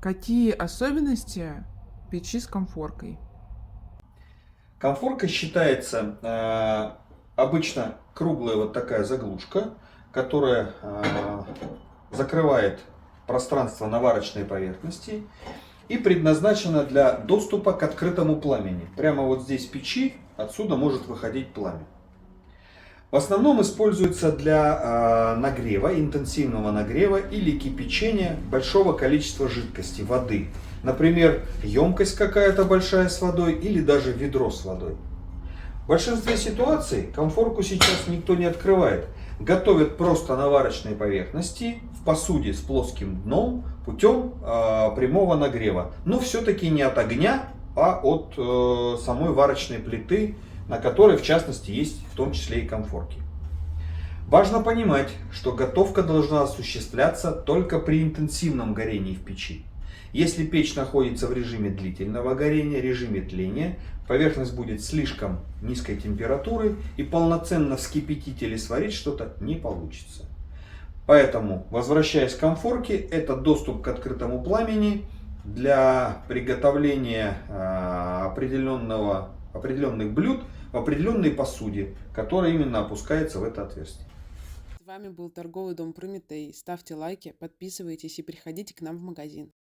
Какие особенности печи с конфоркой? Конфорка считается обычно круглая вот такая заглушка, которая закрывает пространство наварочной поверхности и предназначена для доступа к открытому пламени. Прямо вот здесь печи, отсюда может выходить пламя. В основном используется для нагрева, интенсивного нагрева или кипячения большого количества жидкости, воды. Например, емкость какая-то большая с водой или даже ведро с водой. В большинстве ситуаций конфорку сейчас никто не открывает. Готовят просто на варочной поверхности в посуде с плоским дном путем прямого нагрева. Но все-таки не от огня, а от самой варочной плиты, на которой в частности есть в том числе и конфорки. Важно понимать, что готовка должна осуществляться только при интенсивном горении в печи. Если печь находится в режиме длительного горения, режиме тления, поверхность будет слишком низкой температуры и полноценно вскипятить или сварить что-то не получится. Поэтому, возвращаясь к конфорке, это доступ к открытому пламени для приготовления определенных блюд в определенной посуде, которая именно опускается в это отверстие. С вами был торговый дом Прометей. Ставьте лайки, подписывайтесь и приходите к нам в магазин.